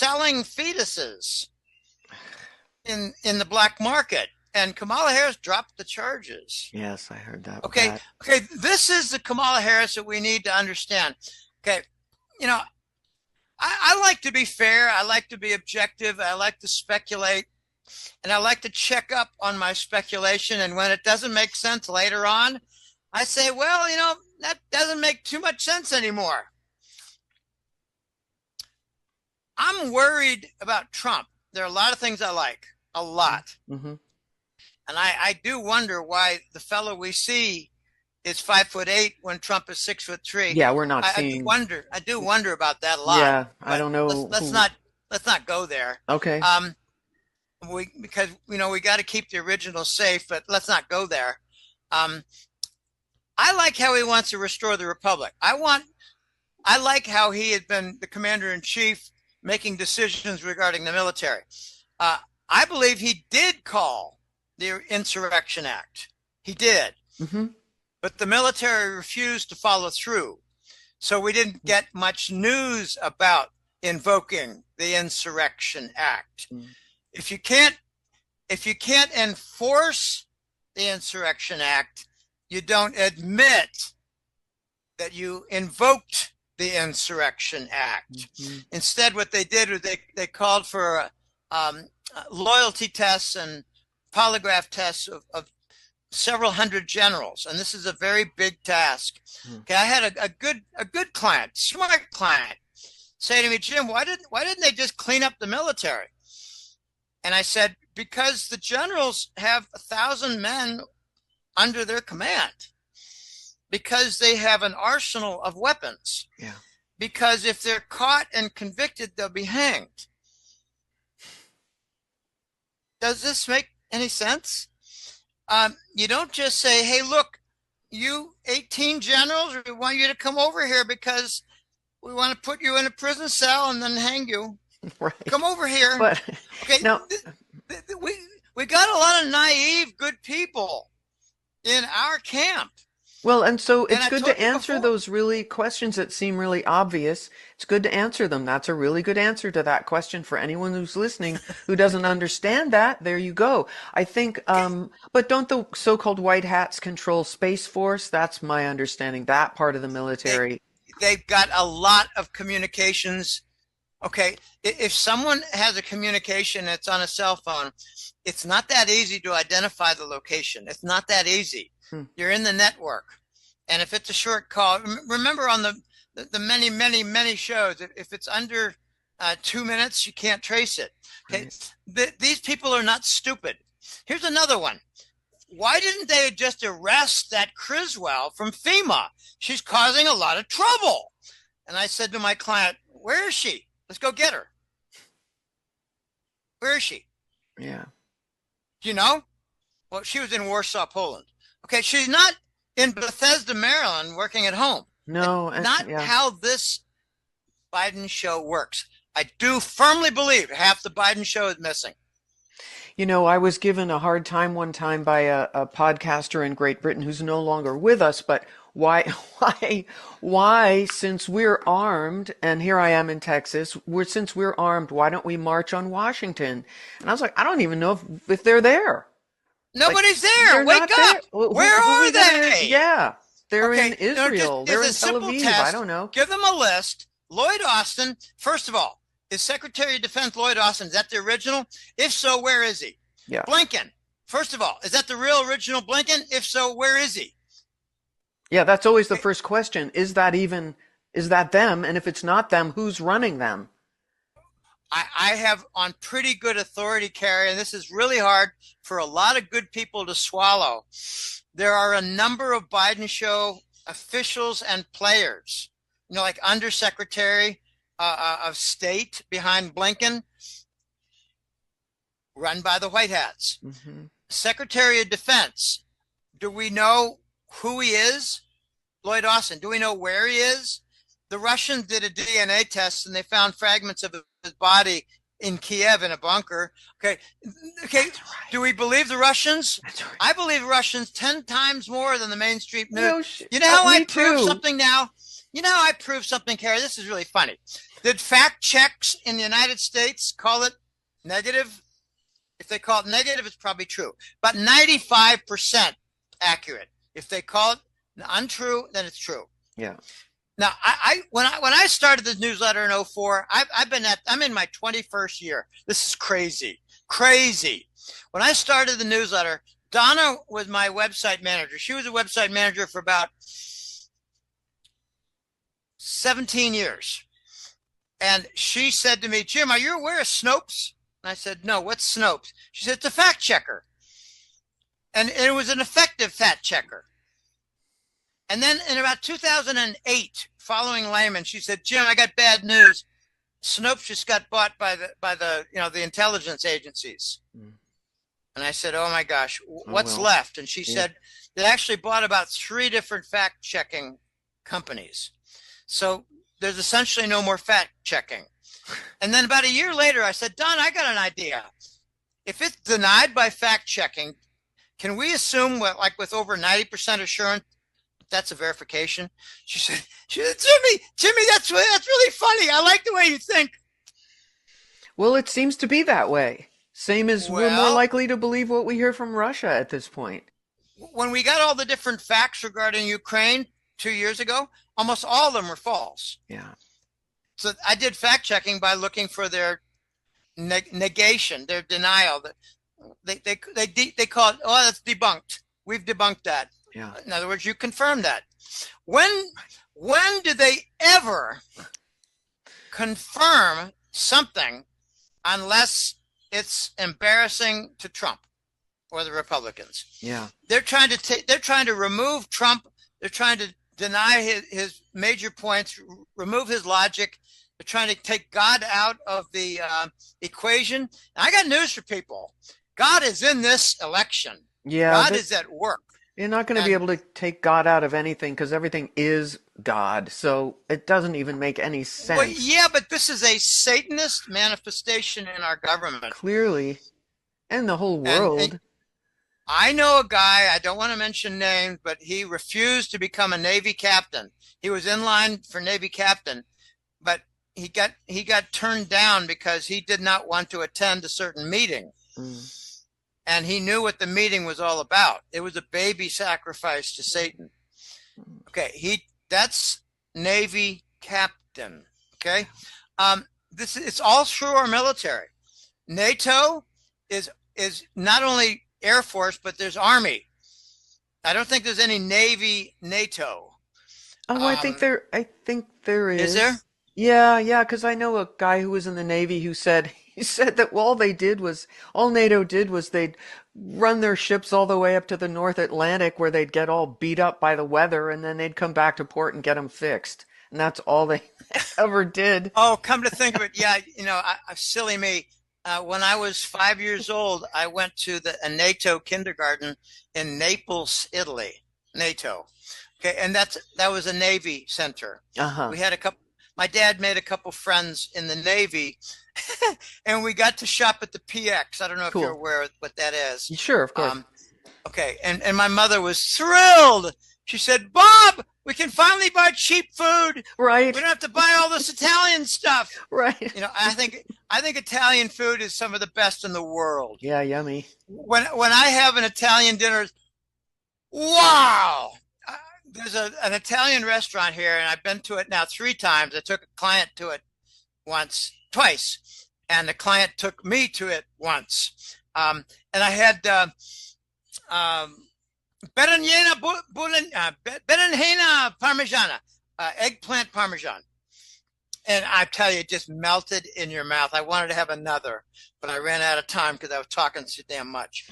selling fetuses in the black market. And Kamala Harris dropped the charges. Yes, I heard that. Okay, okay, this is the Kamala Harris that we need to understand. Okay, you know, I like to be fair. I like to be objective. I like to speculate. And I like to check up on my speculation. And when it doesn't make sense later on, I say, well, that doesn't make too much sense anymore. I'm worried about Trump. There are a lot of things I like, a lot. Mm-hmm. And I do wonder why the fellow we see is 5'8" when Trump is 6'3". Yeah, we're not seeing. I do wonder about that a lot. Yeah, I don't know. Let's not go there. Okay. Because we got to keep the original safe, but let's not go there. I like how he wants to restore the republic. I like how he had been the commander in chief making decisions regarding the military. I believe he did call the Insurrection Act. He did. Mm-hmm. But the military refused to follow through. So we didn't get much news about invoking the Insurrection Act. Mm. If you can't enforce the Insurrection Act, you don't admit that you invoked the Insurrection Act. Mm-hmm. Instead, what they did was they called for loyalty tests and polygraph tests of several hundred generals, and this is a very big task. Okay, I had a good client, smart client, say to me, Jim, why didn't they just clean up the military? And I said, because the generals have 1,000 men under their command, because they have an arsenal of weapons. Yeah. Because if they're caught and convicted, they'll be hanged. Does this make any sense? You don't just say, hey, look, you 18 generals, we want you to come over here because we want to put you in a prison cell and then hang you. Right. Come over here. But okay, now, we got a lot of naive, good people in our camp. Well, and so it's good to answer those really questions that seem really obvious. It's good to answer them. That's a really good answer to that question for anyone who's listening who doesn't understand that. There you go. I think, but don't the so-called white hats control Space Force? That's my understanding, that part of the military. They've got a lot of communications. Okay, if someone has a communication that's on a cell phone, it's not that easy to identify the location. It's not that easy. You're in the network. And if it's a short call, remember on the many, many, many shows, if it's under 2 minutes, you can't trace it. Okay, right. These people are not stupid. Here's another one. Why didn't they just arrest that Criswell from FEMA? She's causing a lot of trouble. And I said to my client, where is she? Let's go get her. Where is she? Yeah. Do you know? Well, she was in Warsaw, Poland. Okay, she's not in Bethesda, Maryland, working at home. No. Not how this Biden show works. I do firmly believe half the Biden show is missing. You know, I was given a hard time one time by a podcaster in Great Britain who's no longer with us, but why, since we're armed, and here I am in Texas, since we're armed, why don't we march on Washington? And I was like, I don't even know if they're there. Nobody's there. Wake up. There. Where are they? Yeah. They're in Israel. They're in Tel Aviv. Test. I don't know. Give them a list. Lloyd Austin, first of all, is Secretary of Defense Lloyd Austin, is that the original? If so, where is he? Yeah. Blinken, first of all, is that the real original Blinken? If so, where is he? Yeah, that's always the first question. Is that them? And if it's not them, who's running them? I have on pretty good authority, Carrie, and this is really hard for a lot of good people to swallow. There are a number of Biden show officials and players, like Undersecretary of State behind Blinken, run by the White Hats. Mm-hmm. Secretary of Defense, do we know who he is? Lloyd Austin. Do we know where he is? The Russians did a DNA test and they found fragments of his body in Kiev in a bunker. Okay. Right. Do we believe the Russians? Right. I believe Russians 10 times more than the mainstream news. You know how I prove something now? You know how I prove something, Carrie? This is really funny. Did fact checks in the United States call it negative? If they call it negative, it's probably true. But 95% accurate. If they call it untrue, then it's true. Yeah. Now, when I started this newsletter in 2004, I'm in my 21st year. This is crazy. When I started the newsletter, Donna was my website manager. She was a website manager for about 17 years. And she said to me, Jim, are you aware of Snopes? And I said, no, what's Snopes? She said, it's a fact checker. And it was an effective fact checker. And then in about 2008, following Lehman, she said, Jim, I got bad news. Snopes just got bought by the intelligence agencies. Mm. And I said, oh my gosh, what's left? And she said, they actually bought about 3 different fact checking companies. So there's essentially no more fact checking. And then about a year later, I said, Don, I got an idea. If it's denied by fact checking, can we assume like with over 90% assurance, that's a verification? She said, Jimmy, that's really funny. I like the way you think. Well, it seems to be that way. Same as we're more likely to believe what we hear from Russia at this point. When we got all the different facts regarding Ukraine 2 years ago, almost all of them were false. Yeah. So I did fact checking by looking for their negation, their denial. They call it, oh, that's debunked. We've debunked that. Yeah. In other words, you confirm that. When do they ever confirm something unless it's embarrassing to Trump or the Republicans? Yeah. They're trying to remove Trump. They're trying to deny his major points, remove his logic. They're trying to take God out of the equation. And I got news for people. God is in this election. Yeah. God is at work. You're not going to be able to take God out of anything because everything is God. So it doesn't even make any sense. Well, yeah, but this is a Satanist manifestation in our government. Clearly. And the whole world. And I know a guy, I don't want to mention names, but he refused to become a Navy captain. He was in line for Navy captain, but he got turned down because he did not want to attend a certain meeting. Mm. And he knew what the meeting was all about. It was a baby sacrifice to Satan. Okay, that's Navy captain. Okay, it's all through our military. NATO is not only Air Force, but there's Army. I don't think there's any Navy NATO. Oh, I think there is. Is there? Yeah, because I know a guy who was in the Navy who said that all NATO did was they'd run their ships all the way up to the North Atlantic where they'd get all beat up by the weather and then they'd come back to port and get them fixed. And that's all they ever did. Oh, come to think of it. Yeah, silly me. When I was 5 years old, I went to a NATO kindergarten in Naples, Italy. NATO. Okay, and that was a Navy center. Uh-huh. We had my dad made a couple friends in the Navy, and we got to shop at the PX. I don't know if you're aware of what that is. Sure, of course. Okay, and my mother was thrilled. She said, Bob, we can finally buy cheap food. Right. We don't have to buy all this Italian stuff. Right. I think Italian food is some of the best in the world. Yeah, yummy. When I have an Italian dinner, wow. There's an Italian restaurant here, and I've been to it now 3 times. I took a client to it twice, and the client took me to it once. And I had berenjena parmigiana, eggplant parmesan. And I tell you, it just melted in your mouth. I wanted to have another, but I ran out of time because I was talking so damn much.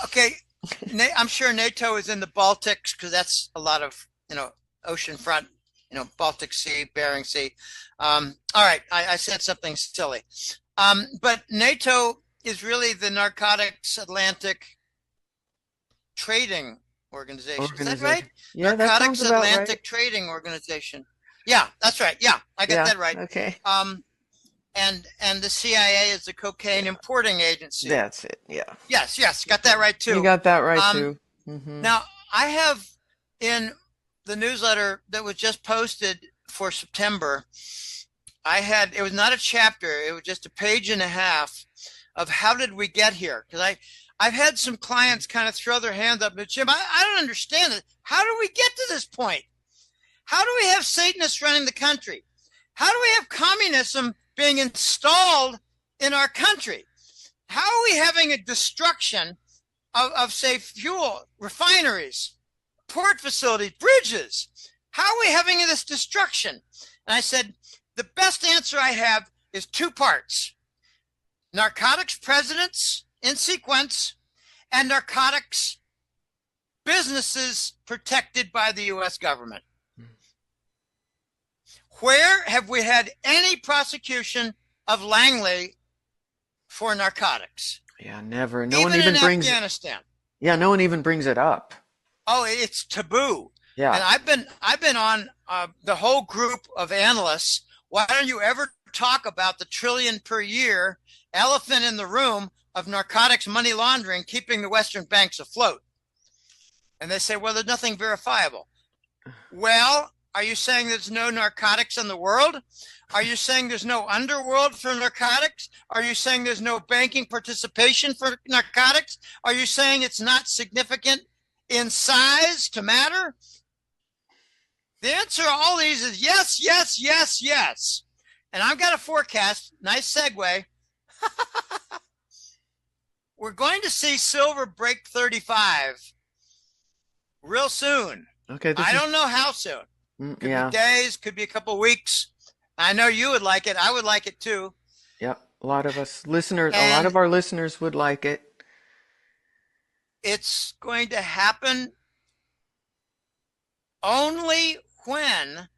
Okay. I'm sure NATO is in the Baltics because that's a lot of, ocean front, Baltic Sea, Bering Sea. All right. I said something silly. But NATO is really the Narcotics Atlantic Trading Organization. Is that right? Yeah, Narcotics that sounds Atlantic right. Trading Organization. Yeah, that's right. Yeah, I got that right. Okay. And the CIA is the cocaine importing agency. That's it. Yeah. Yes, got that right too. You got that right too. Mm-hmm. Now I have in the newsletter that was just posted before September, it was not a chapter, it was just a page and a half of how did we get here? Because I've had some clients kind of throw their hands up, but Jim, I don't understand it. How do we get to this point? How do we have Satanists running the country? How do we have communism being installed in our country? How are we having a destruction of say, fuel, refineries, port facilities, bridges? How are we having this destruction? And I said, the best answer I have is two parts. Narcotics presidents in sequence and narcotics businesses protected by the U.S. government. Where have we had any prosecution of Langley for narcotics? Yeah, never. No even one even in brings Afghanistan. Yeah, no one even brings it up. Oh, it's taboo. Yeah. And I've been on the whole group of analysts. Why don't you ever talk about the trillion per year elephant in the room of narcotics money laundering keeping the Western banks afloat? And they say, well, there's nothing verifiable. Well, are you saying there's no narcotics in the world? Are you saying there's no underworld for narcotics? Are you saying there's no banking participation for narcotics? Are you saying it's not significant in size to matter? The answer to all these is yes, yes, yes, yes. And I've got a forecast, nice segue. We're going to see silver break 35 real soon. Okay. I don't know how soon. Could be days, could be a couple of weeks. I know you would like it. I would like it too. Yep. A lot of our listeners would like it. It's going to happen only when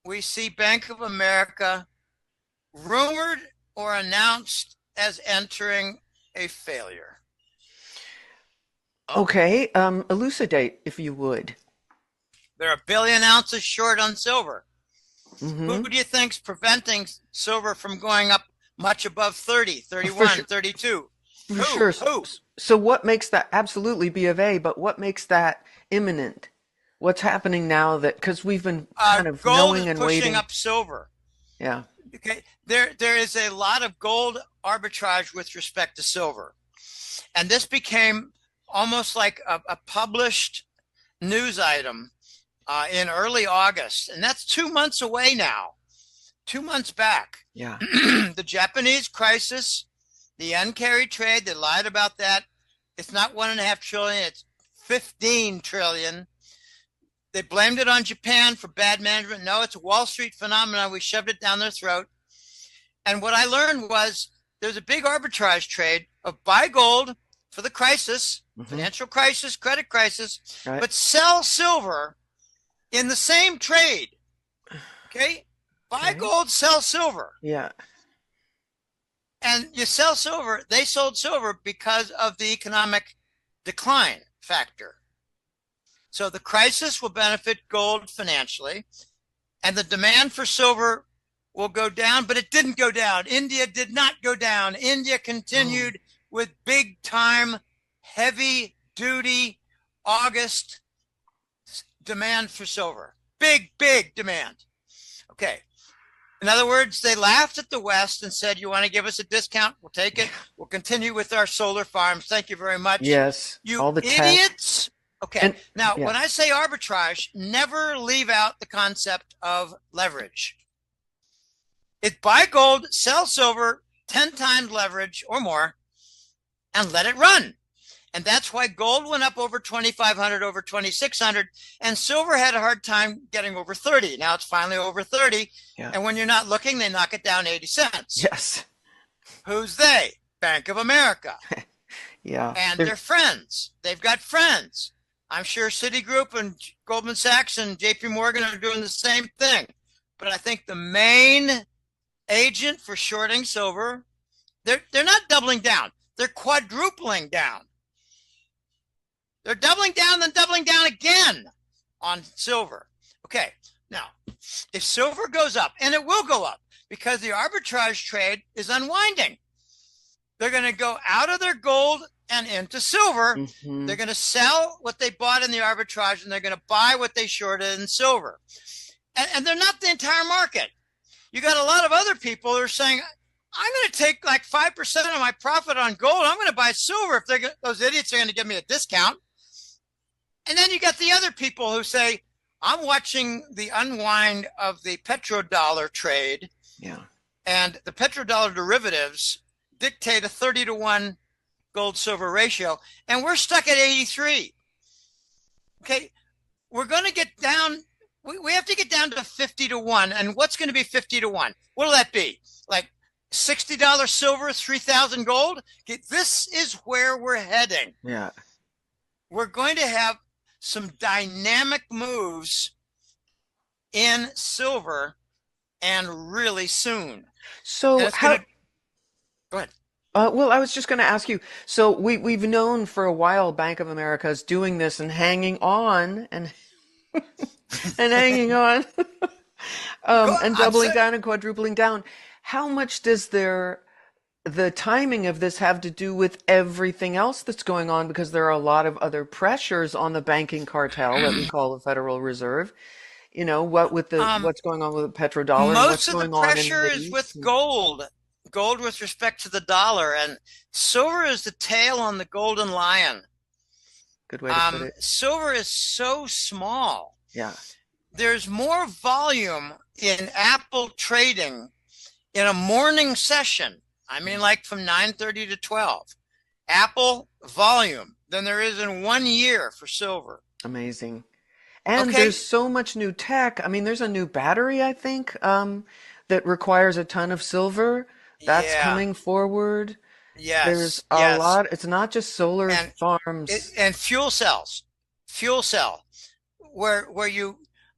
we see Bank of America rumored or announced as entering a failure. Okay. Elucidate, if you would. They're 1 billion ounces short on silver. Mm-hmm. Who do you think's preventing silver from going up much above 30, 31, 32? For sure. Who? So what makes that absolutely B of A, but what makes that imminent? What's happening now that, because we've been kind of knowing and waiting. Gold is pushing up silver. Yeah. Okay. There is a lot of gold arbitrage with respect to silver. And this became almost like a published news item in early August. And that's 2 months away now. 2 months back. Yeah. The Japanese crisis, the uncarried trade, they lied about that. It's not 1.5 trillion, it's 15 trillion. They blamed it on Japan for bad management. No, it's a Wall Street phenomenon. We shoved it down their throat. And what I learned was there's a big arbitrage trade of buy gold for the crisis, financial crisis, credit crisis, right, but sell silver in the same trade. Okay? Buy gold, sell silver. Yeah. And you sell silver, they sold silver because of the economic decline factor. So the crisis will benefit gold financially, and the demand for silver will go down, but it didn't go down. India did not go down. India continued with big time, heavy duty August demand for silver. Big, big demand. Okay. In other words, they laughed at the West and said, you want to give us a discount? We'll take it. We'll continue with our solar farms. Thank you very much. Yes. You all the idiots. Tech. Okay. And, now, when I say arbitrage, never leave out the concept of leverage. It's buy gold, sell silver, 10 times leverage or more, and let it run. And that's why gold went up over 2,500, over 2,600, and silver had a hard time getting over 30. Now it's finally over 30. Yeah. And when you're not looking, they knock it down 80 cents. Yes. Who's they? Bank of America. Yeah. And they're friends. They've got friends. I'm sure Citigroup and Goldman Sachs and JP Morgan are doing the same thing. But I think the main agent for shorting silver, they're not doubling down. They're quadrupling down. They're doubling down, then doubling down again on silver. Okay, now, if silver goes up, and it will go up because the arbitrage trade is unwinding, they're going to go out of their gold and into silver. They're going to sell what they bought in the arbitrage, and they're going to buy what they shorted in silver. and they're not the entire market. You got a lot of other people who are saying, I'm going to take like 5% of my profit on gold. I'm going to buy silver if those idiots are going to give me a discount. And then you got the other people who say, I'm watching the unwind of the petrodollar trade. Yeah. And the petrodollar derivatives dictate a 30-to-1 gold silver ratio. And we're stuck at 83. Okay. We're going to get down. We have to get down to 50-to-1. And what's going to be 50-to-1? What'll that be? Like $60 silver, 3,000 gold? Okay, this is where we're heading. Yeah. We're going to have some dynamic moves in silver and really soon. So how? Go ahead. Well, I was just going to ask you. So we've known for a while Bank of America is doing this and hanging on and and hanging on and doubling down and quadrupling down. How much does the timing of this have to do with everything else that's going on? Because there are a lot of other pressures on the banking cartel that we call the Federal Reserve. You know, what's going on with the petrodollar? Most of the pressure is with gold with respect to the dollar, and silver is the tail on the golden lion. Good way to put it. Silver is so small. Yeah. There's more volume in Apple trading in a morning session. I mean, like from 9:30 to 12. Apple volume than there is in 1 year for silver. Amazing. And there's so much new tech. I mean, there's a new battery, I think, that requires a ton of silver. That's coming forward. Yes. There's a lot. It's not just solar farms. And fuel cells. Fuel cell. Where you,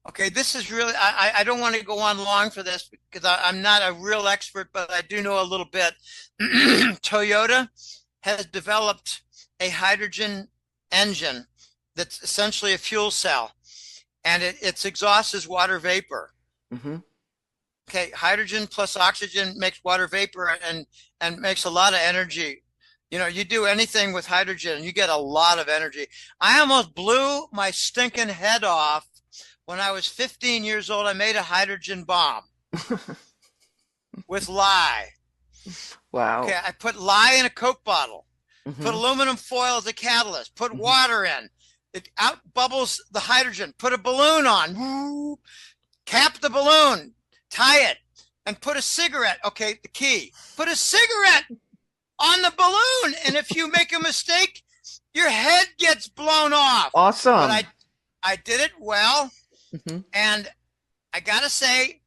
okay, this is really, I don't want to go on long for this because I'm not a real expert, but I do know a little bit. Toyota has developed a hydrogen engine that's essentially a fuel cell, and its exhaust is water vapor. Mm-hmm. Okay, hydrogen plus oxygen makes water vapor and makes a lot of energy. You know, you do anything with hydrogen, you get a lot of energy. I almost blew my stinking head off when I was 15 years old. I made a hydrogen bomb with lye. Wow. Okay, I put lye in a Coke bottle, put aluminum foil as a catalyst, put water in. It out bubbles the hydrogen, put a balloon on, cap the balloon, tie it, and put a cigarette. Okay, the key. Put a cigarette on the balloon, and if you make a mistake, your head gets blown off. Awesome. But I did it well, and I gotta say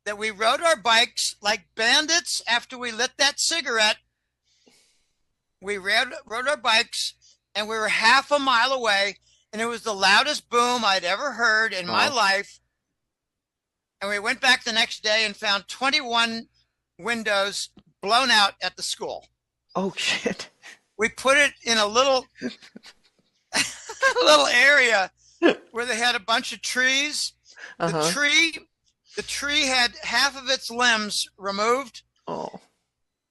that we rode our bikes like bandits after we lit that cigarette. We rode our bikes, and we were half a mile away, and it was the loudest boom I'd ever heard in my life. And we went back the next day and found 21 windows blown out at the school. Oh, shit. We put it in a little little area where they had a bunch of trees. The tree had half of its limbs removed. Oh.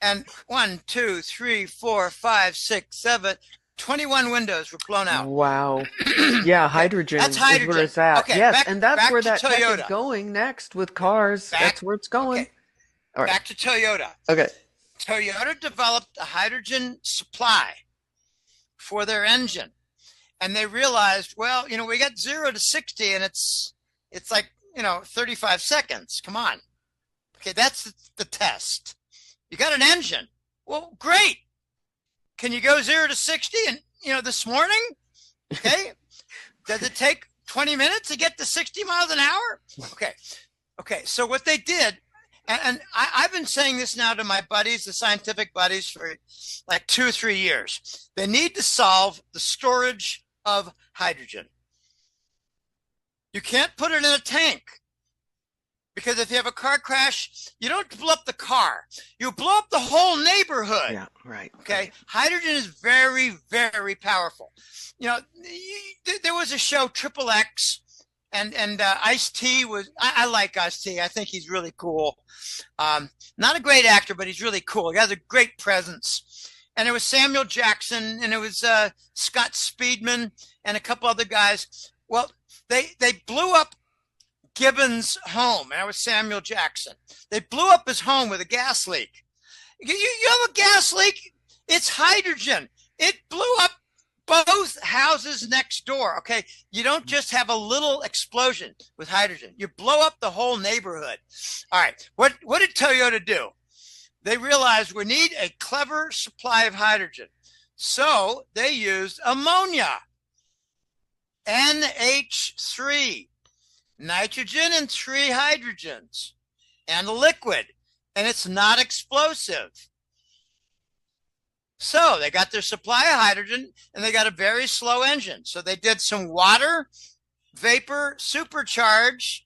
And 1, 2, 3, 4, 5, 6, 7, 21 windows were blown out. Wow. Yeah, hydrogen, that's hydrogen. Is where it's at. Okay, yes, and that's where that Toyota. tech is going next with cars. That's where it's going. Okay. All right. Back to Toyota. Okay. Toyota developed a hydrogen supply for their engine. And they realized, well, you know, we got 0 to 60 and it's like, 35 seconds. Come on. Okay, that's the test. You got an engine. Well, great. Can you go 0 to 60 and, this morning? Okay. Does it take 20 minutes to get to 60 miles an hour? Okay. So what they did, and I've been saying this now to my buddies, the scientific buddies, for like 2 or 3 years. They need to solve the storage of hydrogen. You can't put it in a tank. Because if you have a car crash, you don't blow up the car. You blow up the whole neighborhood. Yeah, right. Okay. Right. Hydrogen is very, very powerful. There was a show, Triple X, and Ice-T was, I like Ice-T. I think he's really cool. Not a great actor, but he's really cool. He has a great presence. And it was Samuel Jackson, and it was Scott Speedman, and a couple other guys. Well, they blew up Gibbons' home. That was Samuel Jackson. They blew up his home with a gas leak. You have a gas leak? It's hydrogen. It blew up both houses next door. Okay, you don't just have a little explosion with hydrogen. You blow up the whole neighborhood. All right, what did Toyota do? They realized we need a clever supply of hydrogen. So they used ammonia, NH3, nitrogen and 3 hydrogens, and a liquid, and it's not explosive. So they got their supply of hydrogen, and they got a very slow engine. So they did some water vapor supercharge,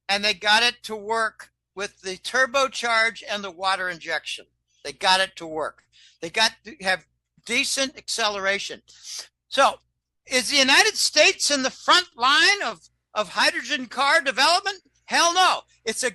and they got it to work with the turbocharge and the water injection. They got it to work. They got to have decent acceleration. So is the United States in the front line of hydrogen car development? Hell no. It's a